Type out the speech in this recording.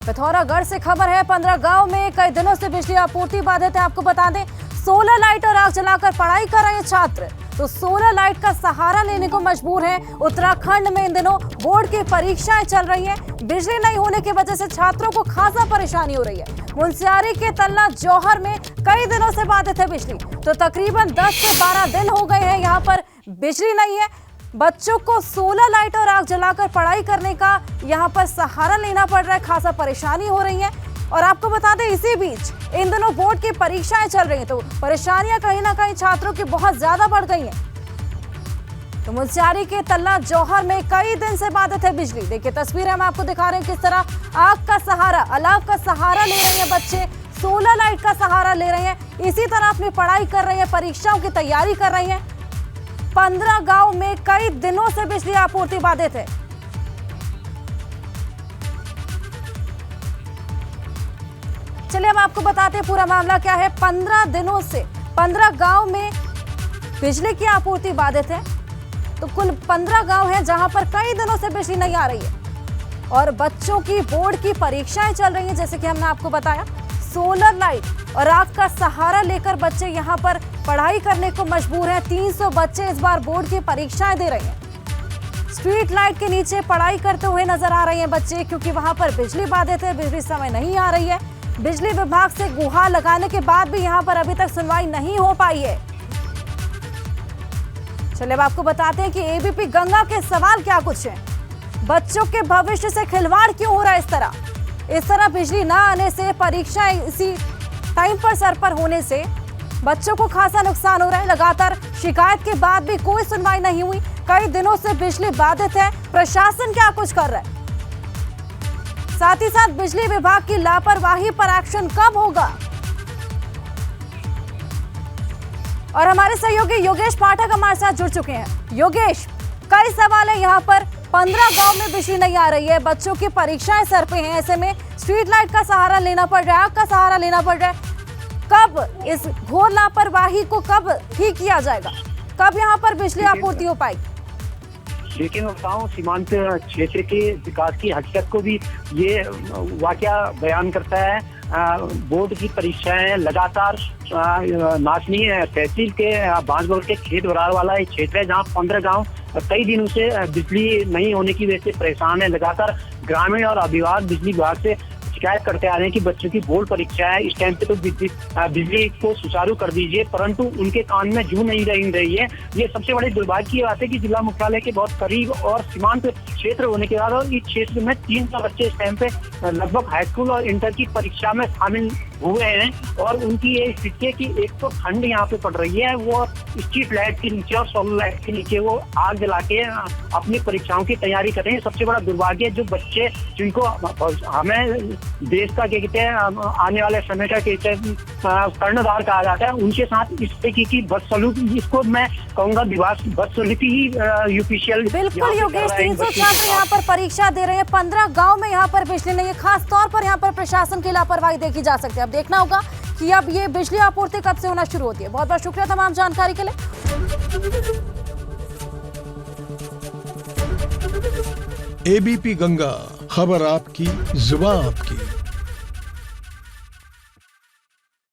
पिथौरागढ़ से खबर है। 15 गांव में कई दिनों से बिजली आपूर्ति बाधित है। आपको बता दें, सोलर लाइट और आग जलाकर पढ़ाई कर रहे हैं छात्र, तो सोलर लाइट का सहारा लेने को मजबूर हैं। उत्तराखंड में इन दिनों बोर्ड की परीक्षाएं चल रही हैं। बिजली नहीं होने की वजह से छात्रों को खासा परेशानी हो रही है। मुनस्यारी के तल्ला जौहर में कई दिनों से बाधित है बिजली, तो तकरीबन 10 से 12 दिन हो गए हैं यहाँ पर बिजली नहीं है। बच्चों को सोलर लाइट और आग जलाकर पढ़ाई करने का यहाँ पर सहारा लेना पड़ रहा है। खासा परेशानी हो रही है। और आपको बता दें, इसी बीच इन दिनों बोर्ड की परीक्षाएं चल रही हैं, तो परेशानियां कहीं ना कहीं छात्रों की बहुत ज्यादा बढ़ गई हैं। तो मुनस्यारी के तल्ला जौहर में कई दिन से बाधित है बिजली। देखिए तस्वीरें हम आपको दिखा रहे हैं किस तरह आग का सहारा, अलाव का सहारा ले रहे हैं बच्चे, सोलर लाइट का सहारा ले रहे हैं। इसी तरह अपनी पढ़ाई कर रहे हैं, परीक्षाओं की तैयारी कर रही हैं। 15 गांव में कई दिनों से बिजली आपूर्ति बाधित है। चलिए हम आपको बताते हैं पूरा मामला क्या है। 15 दिनों से 15 गांव में बिजली की आपूर्ति बाधित है। तो कुल 15 गांव हैं जहां पर कई दिनों से बिजली नहीं आ रही है और बच्चों की बोर्ड की परीक्षाएं चल रही हैं। जैसे कि हमने आपको बताया, सोलर लाइट और आग का सहारा लेकर बच्चे यहां पर पढ़ाई करने को मजबूर हैं। 300 बच्चे इस बार बोर्ड की परीक्षाएं दे रहे हैं। स्ट्रीट लाइट के नीचे पढ़ाई करते हुए नजर आ रहे हैं बच्चे, क्योंकि वहां पर बिजली बाधित है, बिजली समय नहीं आ रही है। बिजली विभाग से गुहार लगाने के बाद भी यहां पर अभी तक सुनवाई नहीं हो पाई है। चलिए अब आपको बताते हैं कि एबीपी गंगा के सवाल क्या कुछ है। बच्चों के भविष्य से खिलवाड़ क्यों हो रहा है इस तरह बिजली ना आने से, परीक्षाएं इसी टाइम पर सर पर होने से बच्चों को खासा नुकसान हो रहा है। लगातार शिकायत के बाद भी कोई सुनवाई नहीं हुई। कई दिनों से बिजली बाधित है। प्रशासन क्या कुछ कर रहा है, साथ ही साथ बिजली विभाग की लापरवाही पर एक्शन कब होगा। और हमारे सहयोगी योगेश पाठक हमारे साथ जुड़ चुके हैं। योगेश, कई सवाल है यहाँ पर। 15 गांव में बिजली नहीं आ रही है, बच्चों की परीक्षाएं सर पे हैं, ऐसे में स्ट्रीट लाइट का सहारा लेना पड़ रहा है, आग का सहारा लेना पड़ रहा है। कब इस घोर लापरवाही को कब ठीक किया जाएगा, कब यहाँ पर बिजली आपूर्ति हो पाएगी? देखिए मैं बताऊं, सीमांत क्षेत्र के विकास की हकीकत को भी ये वाकया बयान करता है। बोर्ड की परीक्षाएं लगातार नाचनी तहसील के बांसबोर के खेत बरार वाला एक क्षेत्र है, जहां 15 गांव कई दिनों से बिजली नहीं होने की वजह से परेशान है। लगातार ग्रामीण और अभिभावक बिजली विभाग से शिकायत करते आ रहे हैं कि बच्चों की बोर्ड परीक्षा है, इस टाइम पे तो बिजली को सुचारू कर दीजिए, परंतु उनके कान में जू नहीं रही है। ये सबसे बड़ी दुर्भाग्य की बात है कि जिला मुख्यालय के बहुत करीब और सीमांत क्षेत्र होने के बाद और इस क्षेत्र में 300 बच्चे इस टाइम पे लगभग हाई स्कूल और इंटर की परीक्षा में शामिल हुए हैं। और उनकी ये स्थिति है कि एक तो ठंड यहाँ पे पड़ रही है, वो स्ट्रीट लाइट के नीचे और सोलर लाइट के नीचे वो आग जला के अपनी परीक्षाओं की तैयारी कर रहे हैं। सबसे बड़ा दुर्भाग्य है जो बच्चे जिनको हमें देश का क्या कहते हैं आने वाले समय का कहते हैं कर्णधार कहा जाता है, उनके साथ इस तरीके की बदसलूकी, इसको मैं कहूँगा बदसलूकी ही यूपीसीएल। बिल्कुल योगेश, 300 छात्र यहाँ पर परीक्षा दे रहे हैं। 15 गांव में यहाँ पर बिजली नहीं है। खास तौर पर यहाँ पर प्रशासन की लापरवाही देखी जा सकती है। अब देखना होगा कि अब ये बिजली आपूर्ति कब से होना शुरू होती है। बहुत बहुत शुक्रिया तमाम जानकारी के लिए। एबीपी गंगा, खबर आपकी, जुबान आपकी।